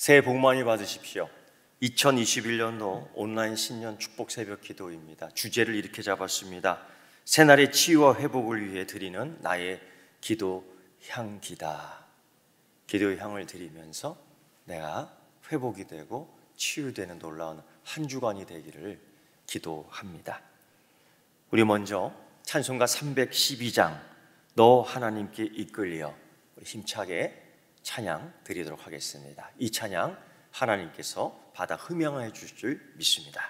새해 복 많이 받으십시오. 2021년도 온라인 신년 축복 새벽 기도입니다. 주제를 이렇게 잡았습니다. 새날의 치유와 회복을 위해 드리는 나의 기도 향기다. 기도의 향을 드리면서 내가 회복이 되고 치유되는 놀라운 한 주간이 되기를 기도합니다. 우리 먼저 찬송가 312장 너 하나님께 이끌려 힘차게 찬양 드리도록 하겠습니다. 이 찬양 하나님께서 받아 흠양해 주실 줄 믿습니다.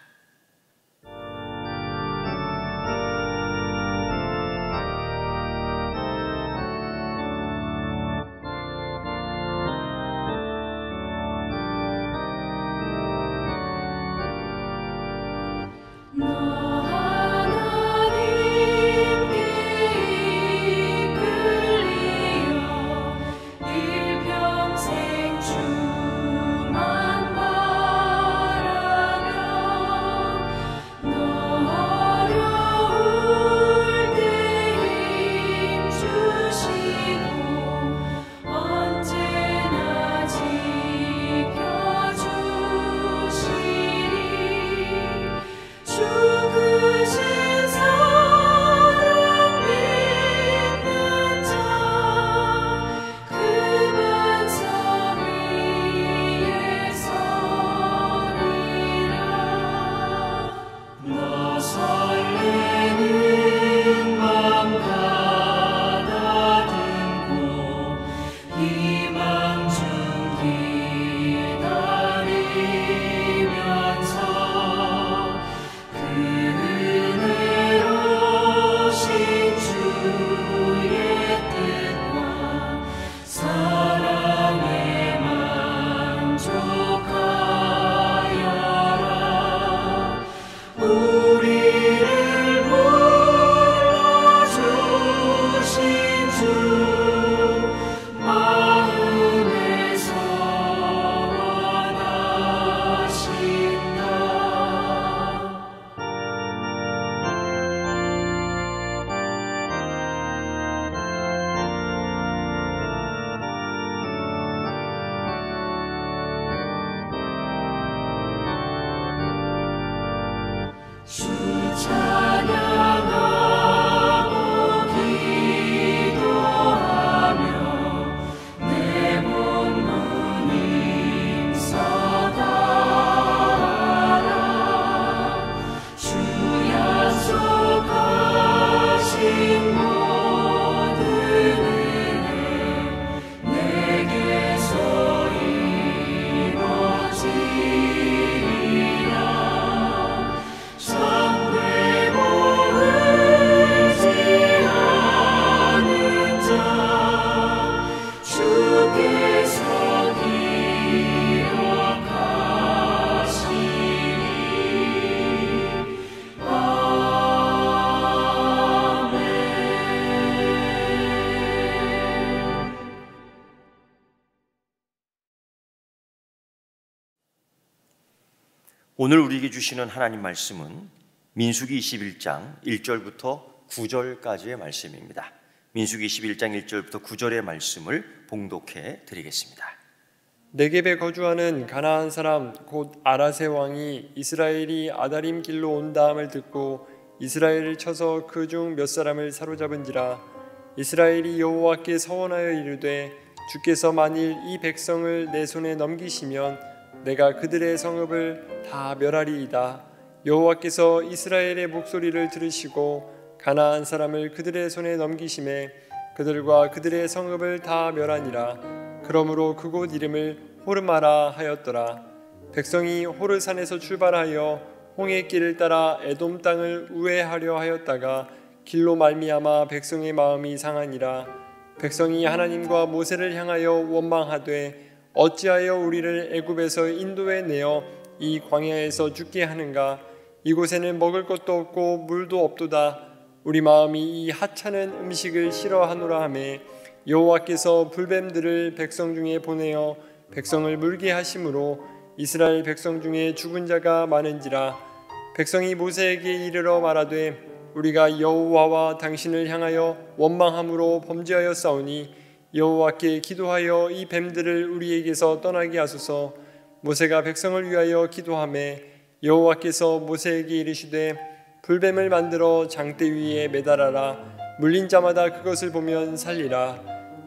오늘 우리에게 주시는 하나님 말씀은 민수기 21장 1절부터 9절까지의 말씀입니다. 민수기 21장 1절부터 9절의 말씀을 봉독해 드리겠습니다. 네겝에 거주하는 가나안 사람 곧 아라세 왕이 이스라엘이 아다림 길로 온다함을 듣고 이스라엘을 쳐서 그 중 몇 사람을 사로잡은지라. 이스라엘이 여호와께 서원하여 이르되 주께서 만일 이 백성을 내 손에 넘기시면 내가 그들의 성읍을 다 멸하리이다. 여호와께서 이스라엘의 목소리를 들으시고 가나안 사람을 그들의 손에 넘기심에 그들과 그들의 성읍을 다 멸하니라. 그러므로 그곳 이름을 호르마라 하였더라. 백성이 호르산에서 출발하여 홍해 길을 따라 에돔 땅을 우회하려 하였다가 길로 말미암아 백성의 마음이 상하니라. 백성이 하나님과 모세를 향하여 원망하되 어찌하여 우리를 애굽에서 인도해 내어 이 광야에서 죽게 하는가? 이곳에는 먹을 것도 없고 물도 없도다. 우리 마음이 이 하찮은 음식을 싫어하노라 하매 여호와께서 불뱀들을 백성 중에 보내어 백성을 물게 하심으로 이스라엘 백성 중에 죽은 자가 많은지라. 백성이 모세에게 이르러 말하되 우리가 여호와와 당신을 향하여 원망함으로 범죄하였사오니 여호와께 기도하여 이 뱀들을 우리에게서 떠나게 하소서. 모세가 백성을 위하여 기도하매 여호와께서 모세에게 이르시되 불뱀을 만들어 장대 위에 매달아라. 물린 자마다 그것을 보면 살리라.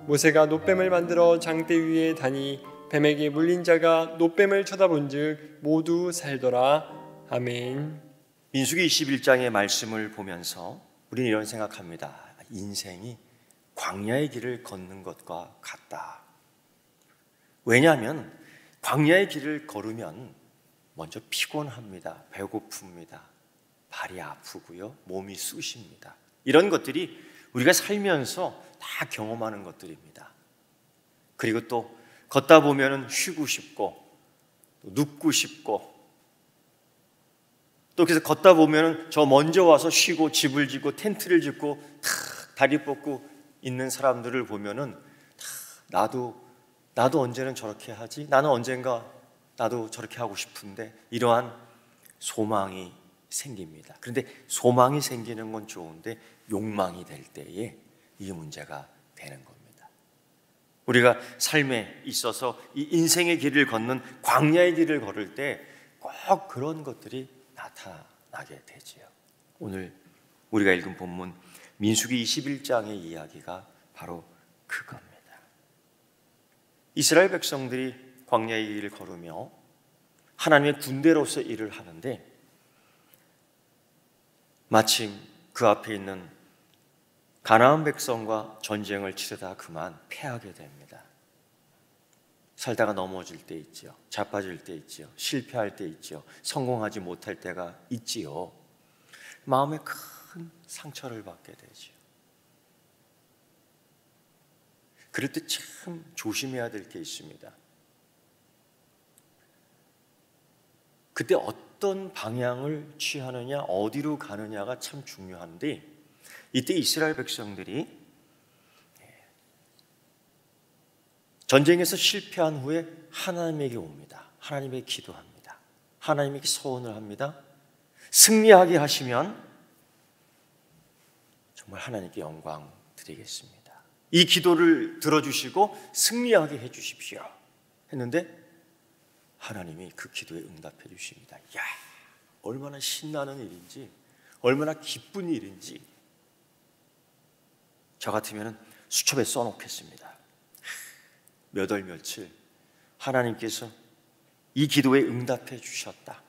모세가 놋뱀을 만들어 장대 위에 다니 뱀에게 물린 자가 놋뱀을 쳐다본즉 모두 살더라. 아멘. 민수기 21장의 말씀을 보면서 우리는 이런 생각합니다. 인생이 광야의 길을 걷는 것과 같다. 왜냐하면 광야의 길을 걸으면 먼저 피곤합니다. 배고픕니다. 발이 아프고요. 몸이 쑤십니다. 이런 것들이 우리가 살면서 다 경험하는 것들입니다. 그리고 또 걷다 보면 쉬고 싶고 또 눕고 싶고 또 그래서 걷다 보면 저 먼저 와서 쉬고 집을 짓고 텐트를 짓고 탁 다리 뻗고 있는 사람들을 보면은 나도 언제는 저렇게 하지? 나는 언젠가 나도 저렇게 하고 싶은데 이러한 소망이 생깁니다. 그런데 소망이 생기는 건 좋은데 욕망이 될 때에 이게 문제가 되는 겁니다. 우리가 삶에 있어서 이 인생의 길을 걷는 광야의 길을 걸을 때 꼭 그런 것들이 나타나게 되지요. 오늘 우리가 읽은 본문 민수기 21장의 이야기가 바로 그겁니다. 이스라엘 백성들이 광야의 길을 걸으며 하나님의 군대로서 일을 하는데 마침 그 앞에 있는 가나안 백성과 전쟁을 치르다 그만 패하게 됩니다. 살다가 넘어질 때 있지요. 자빠질 때 있지요. 실패할 때 있지요. 성공하지 못할 때가 있지요. 마음에 큰 상처를 받게 되지요. 그럴 때 참 조심해야 될 게 있습니다. 그때 어떤 방향을 취하느냐, 어디로 가느냐가 참 중요한데 이때 이스라엘 백성들이 전쟁에서 실패한 후에 하나님에게 옵니다. 하나님에게 기도합니다. 하나님에게 소원을 합니다. 승리하게 하시면 정말 하나님께 영광 드리겠습니다. 이 기도를 들어주시고 승리하게 해주십시오 했는데 하나님이 그 기도에 응답해 주십니다. 야, 얼마나 신나는 일인지, 얼마나 기쁜 일인지 저 같으면 수첩에 써놓겠습니다. 몇 월 며칠 하나님께서 이 기도에 응답해 주셨다.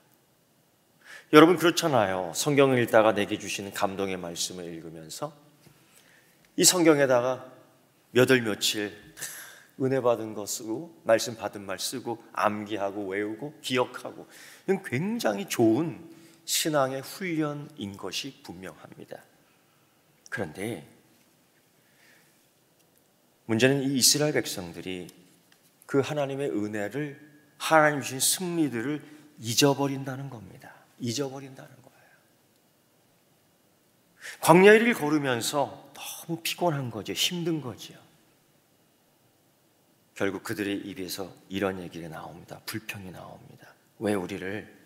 여러분 그렇잖아요. 성경을 읽다가 내게 주시는 감동의 말씀을 읽으면서 이 성경에다가 몇 월 며칠 은혜 받은 거 쓰고 말씀 받은 말 쓰고 암기하고 외우고 기억하고 이건 굉장히 좋은 신앙의 훈련인 것이 분명합니다. 그런데 문제는 이 이스라엘 백성들이 그 하나님의 은혜를 하나님 주신 승리들을 잊어버린다는 겁니다. 잊어버린다는 거예요. 광야를 걸으면서 너무 피곤한 거죠. 힘든 거죠. 결국 그들의 입에서 이런 얘기가 나옵니다. 불평이 나옵니다. 왜 우리를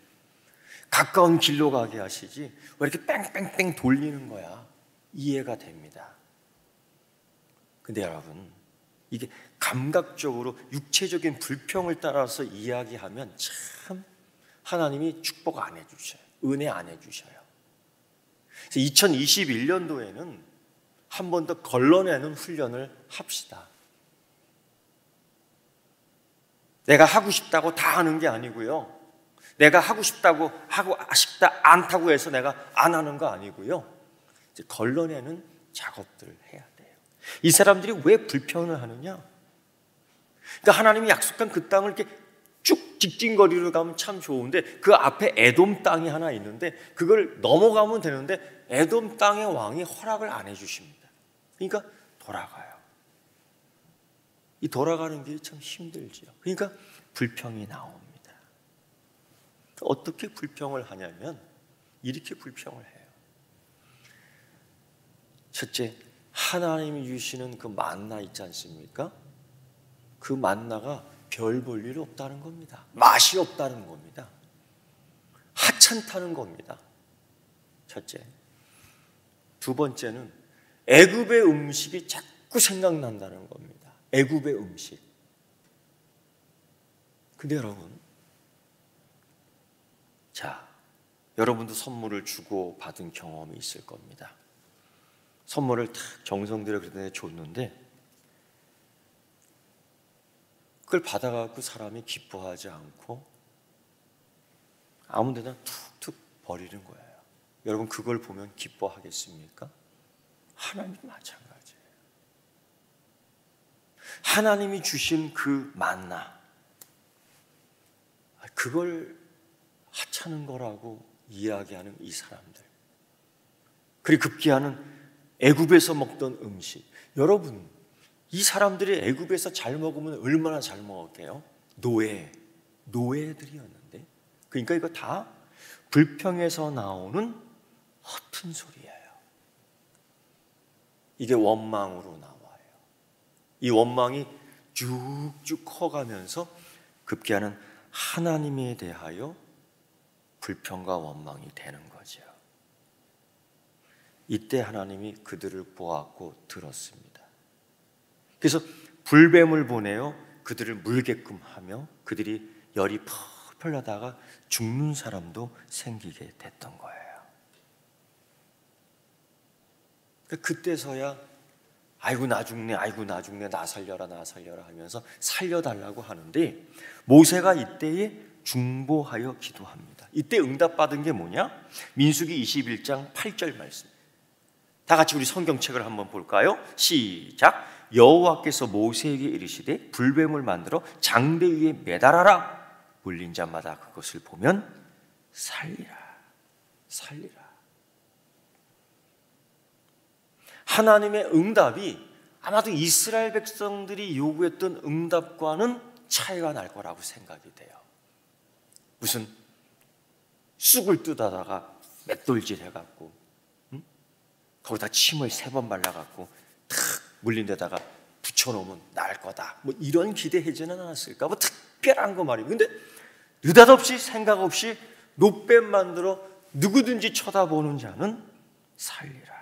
가까운 길로 가게 하시지? 왜 이렇게 뺑뺑뺑 돌리는 거야? 이해가 됩니다. 근데 여러분, 이게 감각적으로 육체적인 불평을 따라서 이야기하면 참 하나님이 축복 안 해주셔요. 은혜 안 해주셔요. 2021년도에는 한 번 더 걸러내는 훈련을 합시다. 내가 하고 싶다고 다 하는 게 아니고요. 내가 하고 싶다고 하고 싶다 않다고 해서 내가 안 하는 거 아니고요. 이제 걸러내는 작업들을 해야 돼요. 이 사람들이 왜 불평을 하느냐? 그러니까 하나님이 약속한 그 땅을 이렇게 쭉 직진거리로 가면 참 좋은데 그 앞에 에돔 땅이 하나 있는데 그걸 넘어가면 되는데 에돔 땅의 왕이 허락을 안 해주십니다. 그러니까 돌아가요. 이 돌아가는 길이 참 힘들죠. 그러니까 불평이 나옵니다. 어떻게 불평을 하냐면 이렇게 불평을 해요. 첫째, 하나님이 주시는 그 만나 있지 않습니까? 그 만나가 별 볼 일 없다는 겁니다. 맛이 없다는 겁니다. 하찮다는 겁니다. 첫째. 두 번째는 애굽의 음식이 자꾸 생각난다는 겁니다. 애굽의 음식. 근데 여러분, 자, 여러분도 선물을 주고 받은 경험이 있을 겁니다. 선물을 탁 정성 들여 그런데 줬는데 그걸 받아갖고 사람이 기뻐하지 않고 아무 데나 툭툭 버리는 거예요. 여러분 그걸 보면 기뻐하겠습니까? 하나님도 마찬가지예요. 하나님이 주신 그 만나, 그걸 하찮은 거라고 이야기하는 이 사람들, 그리고 급기야는 애굽에서 먹던 음식, 여러분 이 사람들이 애굽에서 잘 먹으면 얼마나 잘 먹었게요? 노예들이었는데, 그러니까 이거 다 불평에서 나오는 허튼 소리예요. 이게 원망으로 나와요. 이 원망이 쭉쭉 커가면서 급기야는 하나님에 대하여 불평과 원망이 되는 거죠. 이때 하나님이 그들을 보았고 들었습니다. 그래서 불뱀을 보내어 그들을 물게끔 하며 그들이 열이 펄펄 나다가 죽는 사람도 생기게 됐던 거예요. 그때서야 아이고 나 죽네, 아이고 나 죽네, 나 살려라 하면서 살려달라고 하는데, 모세가 이때에 중보하여 기도합니다. 이때 응답받은 게 뭐냐? 민수기 21장 8절 말씀. 다 같이 우리 성경책을 한번 볼까요? 시작. 여호와께서 모세에게 이르시되 불뱀을 만들어 장대 위에 매달아라. 물린 자마다 그것을 보면 살리라. 하나님의 응답이 아마도 이스라엘 백성들이 요구했던 응답과는 차이가 날 거라고 생각이 돼요. 무슨 쑥을 뜯어다가 맷돌질 해갖고 거기다 침을 3번 발라갖고 탁 물린 데다가 붙여놓으면 나을 거다, 뭐 이런 기대하지는 않았을까? 뭐 특별한 거 말이에요. 근데 느닷없이 생각 없이 노뱀 만들어 누구든지 쳐다보는 자는 살리라.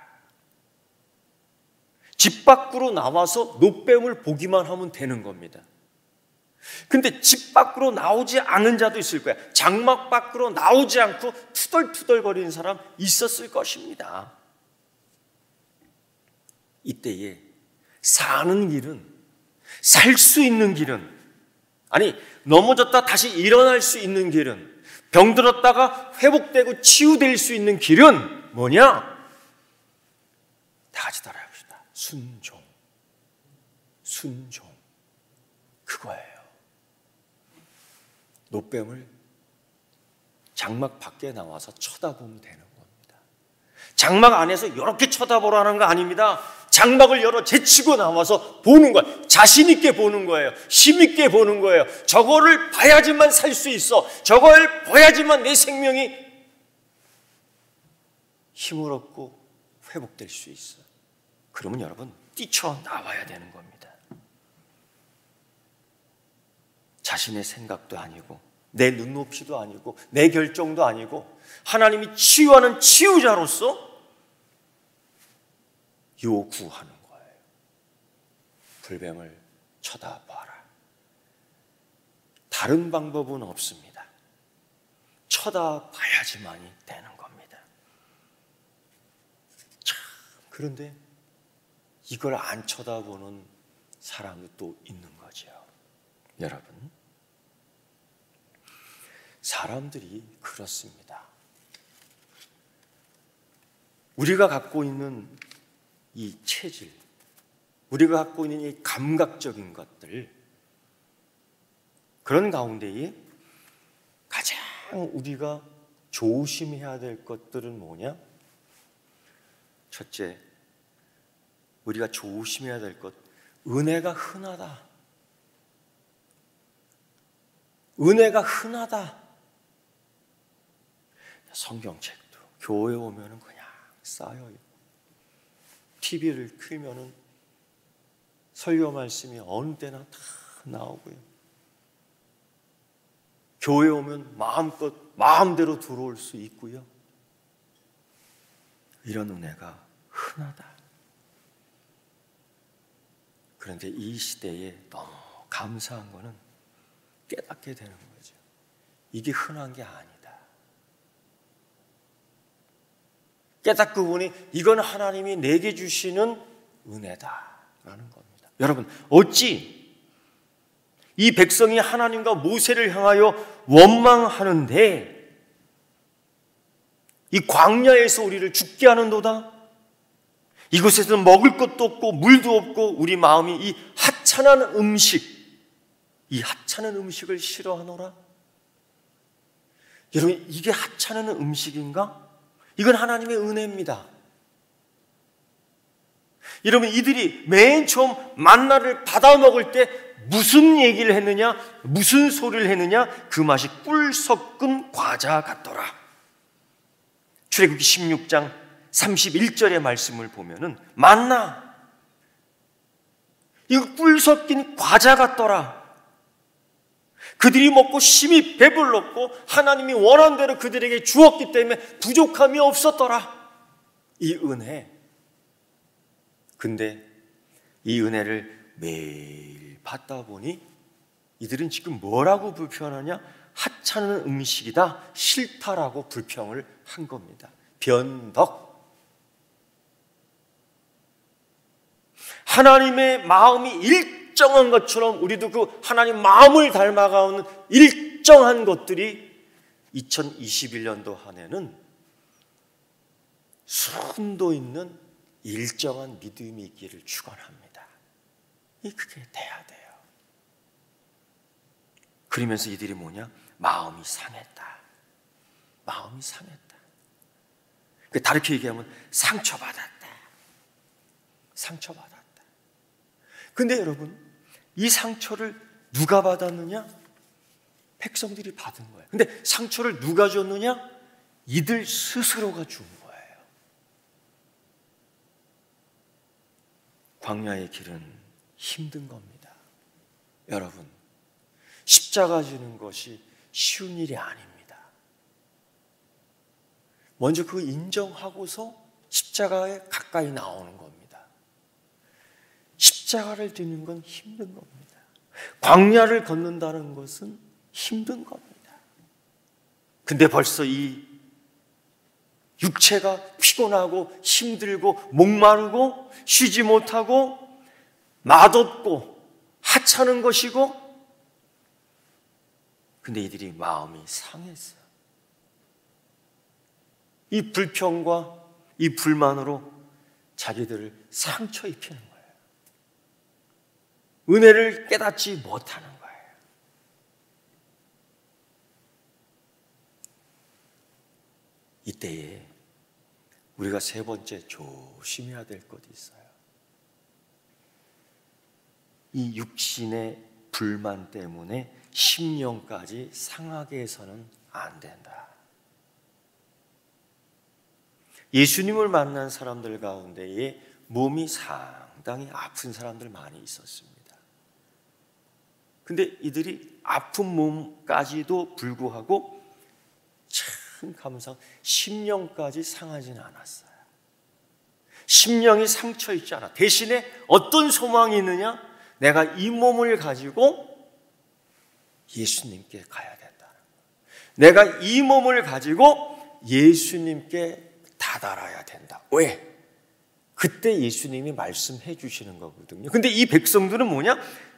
집 밖으로 나와서 노뱀을 보기만 하면 되는 겁니다. 근데 집 밖으로 나오지 않은 자도 있을 거야. 장막 밖으로 나오지 않고 투덜투덜거리는 사람 있었을 것입니다. 이때에 사는 길은, 살 수 있는 길은, 아니 넘어졌다 다시 일어날 수 있는 길은, 병들었다가 회복되고 치유될 수 있는 길은 뭐냐? 다 같이 따라합시다. 순종. 그거예요. 노뱀을 장막 밖에 나와서 쳐다보면 되는 겁니다. 장막 안에서 이렇게 쳐다보라는 거 아닙니다. 장막을 열어 제치고 나와서 보는 거예요. 자신 있게 보는 거예요. 힘 있게 보는 거예요. 저거를 봐야지만 살 수 있어. 저걸 봐야지만 내 생명이 힘을 얻고 회복될 수 있어. 그러면 여러분 뛰쳐나와야 되는 겁니다. 자신의 생각도 아니고 내 눈높이도 아니고 내 결정도 아니고 하나님이 치유하는 치유자로서 요구하는 거예요. 불뱀을 쳐다봐라. 다른 방법은 없습니다. 쳐다봐야지만이 되는 겁니다. 참, 그런데 이걸 안 쳐다보는 사람도 또 있는 거죠. 여러분, 사람들이 그렇습니다. 우리가 갖고 있는 이 체질, 우리가 갖고 있는 이 감각적인 것들, 그런 가운데에 가장 우리가 조심해야 될 것들은 뭐냐? 첫째, 우리가 조심해야 될 것, 은혜가 흔하다. 성경책도 교회 오면은 그냥 쌓여있고, TV를 켜면은 설교 말씀이 어느 때나 다 나오고요. 교회 오면 마음대로 들어올 수 있고요. 이런 은혜가 흔하다. 그런데 이 시대에 너무 감사한 거는 깨닫게 되는 거죠. 이게 흔한 게 아니다. 깨닫고 보니 이건 하나님이 내게 주시는 은혜다라는 겁니다. 여러분, 어찌 이 백성이 하나님과 모세를 향하여 원망하는데 이 광야에서 우리를 죽게 하는도다? 이곳에서는 먹을 것도 없고 물도 없고 우리 마음이 이 하찮은 음식을 싫어하노라? 여러분, 이게 하찮은 음식인가? 이건 하나님의 은혜입니다. 여러분, 이들이 맨 처음 만나를 받아 먹을 때 무슨 얘기를 했느냐? 무슨 소리를 했느냐? 그 맛이 꿀 섞은 과자 같더라. 출애굽기 16장 31절의 말씀을 보면은 만나, 이거 꿀 섞인 과자 같더라. 그들이 먹고 심히 배불렀고 하나님이 원한 대로 그들에게 주었기 때문에 부족함이 없었더라. 이 은혜. 근데 이 은혜를 매일 받다 보니 이들은 지금 뭐라고 불평하냐? 하찮은 음식이다, 싫다라고 불평을 한 겁니다. 변덕. 하나님의 마음이 일정한 것처럼 우리도 그 하나님 마음을 닮아가는 일정한 것들이 2021년도 한 해는 순도 있는 일정한 믿음이 있기를 축원합니다. 그게 돼야 돼요. 그러면서 이들이 뭐냐? 마음이 상했다. 마음이 상했다. 다르게 얘기하면 상처받았다. 상처받았다. 근데 여러분, 이 상처를 누가 받았느냐? 백성들이 받은 거예요. 근데 상처를 누가 줬느냐? 이들 스스로가 준 거예요. 광야의 길은 힘든 겁니다. 여러분, 십자가 지는 것이 쉬운 일이 아닙니다. 먼저 그거 인정하고서 십자가에 가까이 나오는 겁니다. 십자가를 지는 건 힘든 겁니다. 광야를 걷는다는 것은 힘든 겁니다. 근데 벌써 이 육체가 피곤하고 힘들고 목마르고 쉬지 못하고 맛없고 하찮은 것이고, 근데 이들이 마음이 상했어요. 이 불평과 이 불만으로 자기들을 상처 입히는 거예요. 은혜를 깨닫지 못하는 거예요. 이때에 우리가 세 번째 조심해야 될 것이 있어요. 이 육신의 불만 때문에 심령까지 상하게 해서는 안 된다. 예수님을 만난 사람들 가운데에 몸이 상당히 아픈 사람들 많이 있었습니다. 근데 이들이 아픈 몸까지도 불구하고 참 감사한 심령까지 상하지는 않았어요. 심령이 상처 있지 않아. 대신에 어떤 소망이 있느냐? 내가 이 몸을 가지고 예수님께 가야 된다는 거예요. 내가 이 몸을 가지고 예수님께 다다라야 된다. 왜? 그때 예수님이 말씀해 주시는 거거든요. 근데 이 백성들은 뭐냐?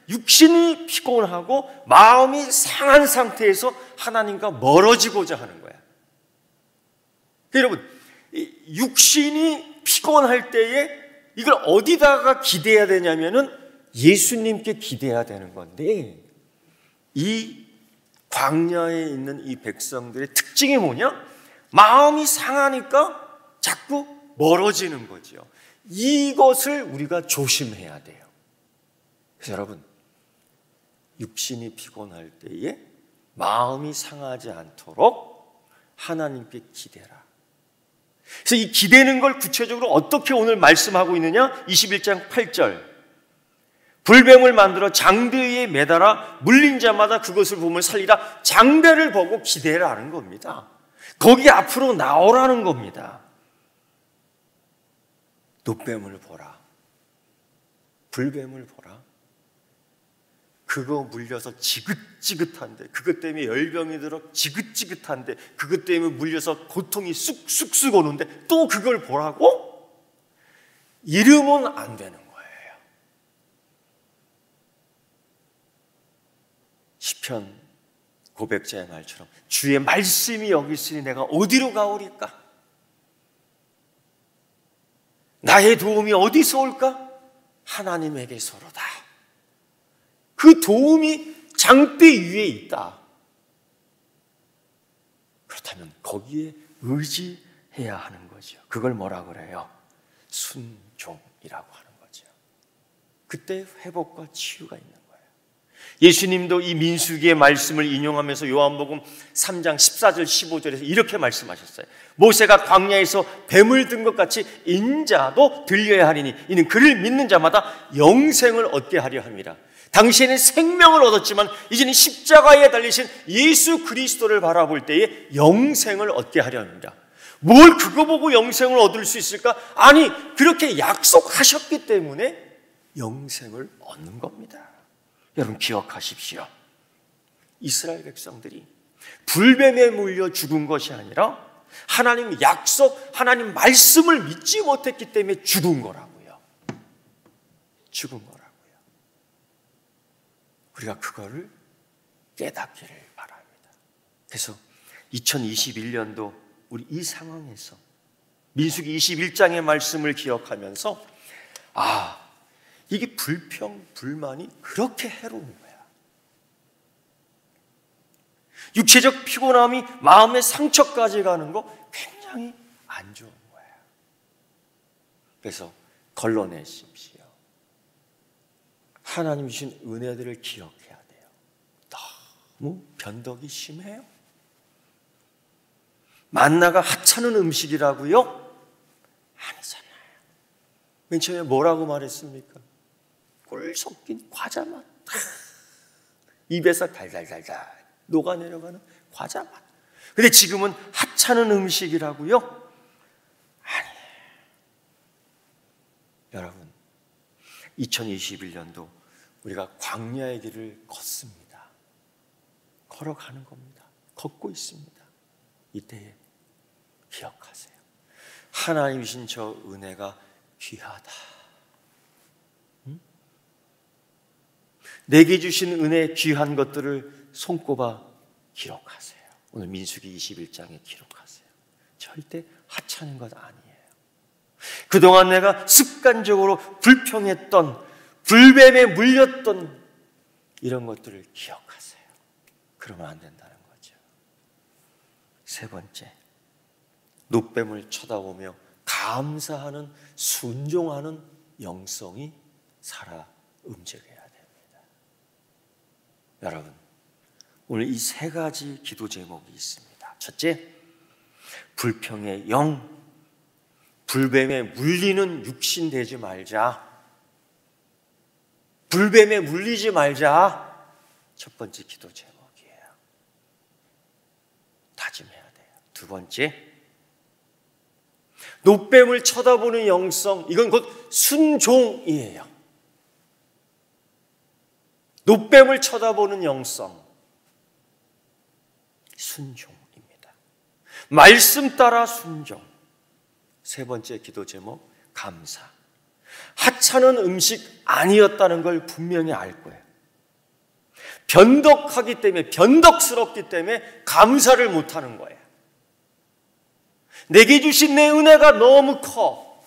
육신이 피곤하고 마음이 상한 상태에서 하나님과 멀어지고자 하는 거야. 여러분, 육신이 피곤할 때에 이걸 어디다가 기대야 되냐면은 예수님께 기대야 되는 건데, 이 광야에 있는 이 백성들의 특징이 뭐냐? 마음이 상하니까 자꾸 멀어지는 거죠. 이것을 우리가 조심해야 돼요. 그래서 여러분, 육신이 피곤할 때에 마음이 상하지 않도록 하나님께 기대라. 그래서 이 기대는 걸 구체적으로 어떻게 오늘 말씀하고 있느냐? 21장 8절. 불뱀을 만들어 장대 위에 매달아 물린 자마다 그것을 보면 살리라. 장대를 보고 기대라는 겁니다. 거기 앞으로 나오라는 겁니다. 노뱀을 보라. 불뱀을 보라. 그거 물려서 지긋지긋한데, 그것 때문에 열병이 들어 지긋지긋한데, 그것 때문에 물려서 고통이 쑥쑥쑥 오는데 또 그걸 보라고? 이러면 안 되는 거예요. 시편 고백자의 말처럼 주의 말씀이 여기 있으니 내가 어디로 가오리까? 나의 도움이 어디서 올까? 하나님에게서로다. 그 도움이 장대 위에 있다. 그렇다면 거기에 의지해야 하는 거죠. 그걸 뭐라 그래요? 순종이라고 하는 거죠. 그때 회복과 치유가 있는 거예요. 예수님도 이 민수기의 말씀을 인용하면서 요한복음 3장 14절 15절에서 이렇게 말씀하셨어요. 모세가 광야에서 뱀을 든 것 같이 인자도 들려야 하리니 이는 그를 믿는 자마다 영생을 얻게 하려 함이라. 당시에는 생명을 얻었지만 이제는 십자가에 달리신 예수 그리스도를 바라볼 때에 영생을 얻게 하려 합니다. 뭘 그거 보고 영생을 얻을 수 있을까? 아니, 그렇게 약속하셨기 때문에 영생을 얻는 겁니다. 여러분 기억하십시오. 이스라엘 백성들이 불뱀에 물려 죽은 것이 아니라 하나님 약속, 하나님 말씀을 믿지 못했기 때문에 죽은 거라고요. 죽은 거라고요. 우리가 그거를 깨닫기를 바랍니다. 그래서 2021년도 우리 이 상황에서 민수기 21장의 말씀을 기억하면서 이게 불평, 불만이 그렇게 해로운 거야. 육체적 피곤함이 마음의 상처까지 가는 거 굉장히 안 좋은 거야. 그래서 걸러내십시오. 하나님 주신 은혜들을 기억해야 돼요. 너무 변덕이 심해요. 만나가 하찮은 음식이라고요? 아니잖아요. 맨 처음에 뭐라고 말했습니까? 꿀 섞인 과자 맛. 입에서 달달달달 녹아내려가는 과자 맛. 근데 지금은 하찮은 음식이라고요? 아니에요. 여러분, 2021년도 우리가 광야의 길을 걷습니다. 걸어가는 겁니다. 걷고 있습니다. 이때에 기억하세요. 하나님이신 저 은혜가 귀하다. 내게 주신 은혜 귀한 것들을 손꼽아 기록하세요. 오늘 민수기 21장에 기록하세요. 절대 하찮은 것 아니에요. 그동안 내가 습관적으로 불평했던, 불뱀에 물렸던 이런 것들을 기억하세요. 그러면 안 된다는 거죠. 세 번째, 놋뱀을 쳐다보며 감사하는, 순종하는 영성이 살아 움직여야 됩니다. 여러분, 오늘 이 세 가지 기도 제목이 있습니다. 첫째, 불평의 영, 불뱀에 물리는 육신 되지 말자. 불뱀에 물리지 말자. 첫 번째 기도 제목이에요. 다짐해야 돼요. 두 번째, 놋뱀을 쳐다보는 영성, 이건 곧 순종이에요. 놋뱀을 쳐다보는 영성, 순종입니다. 말씀 따라 순종. 세 번째 기도 제목, 감사. 하찮은 음식 아니었다는 걸 분명히 알 거예요. 변덕하기 때문에, 변덕스럽기 때문에 감사를 못하는 거예요. 내게 주신 내 은혜가 너무 커.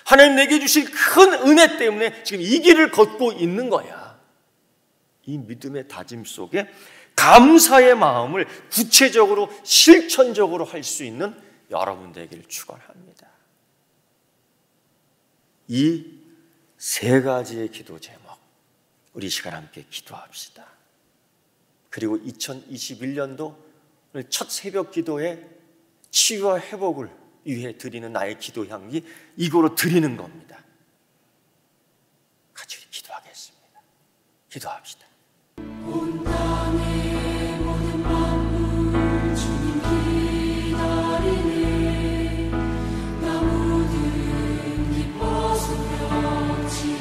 하나님 내게 주신 큰 은혜 때문에 지금 이 길을 걷고 있는 거야. 이 믿음의 다짐 속에 감사의 마음을 구체적으로 실천적으로 할 수 있는 여러분 되기를 축원합니다. 이 세 가지의 기도 제목, 우리 시간 함께 기도합시다. 그리고 2021년도 오늘 첫 새벽 기도에 치유와 회복을 위해 드리는 나의 기도 향기, 이거로 드리는 겁니다. 같이 기도하겠습니다. 기도합시다. 온 땅의 모든 만물 주님 기다리네. 나무들은 기뻐 소리치리.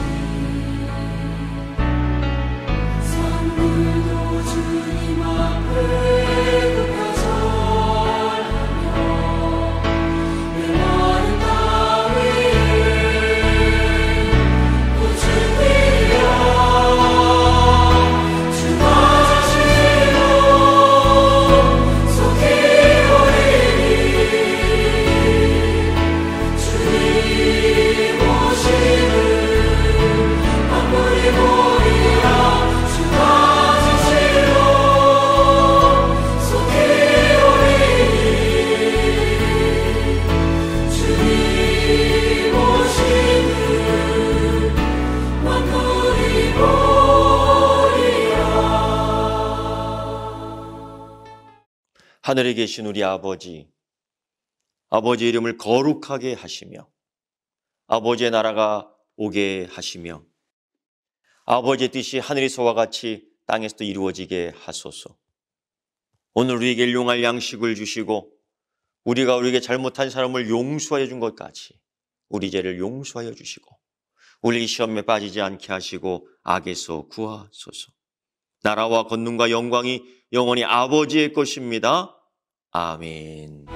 하늘에 계신 우리 아버지, 아버지의 이름을 거룩하게 하시며 아버지의 나라가 오게 하시며 아버지의 뜻이 하늘에서와 같이 땅에서도 이루어지게 하소서. 오늘 우리에게 일용할 양식을 주시고 우리가 우리에게 잘못한 사람을 용서하여 준 것 같이 우리 죄를 용서하여 주시고 우리 시험에 빠지지 않게 하시고 악에서 구하소서. 나라와 권능과 영광이 영원히 아버지의 것입니다. 아멘.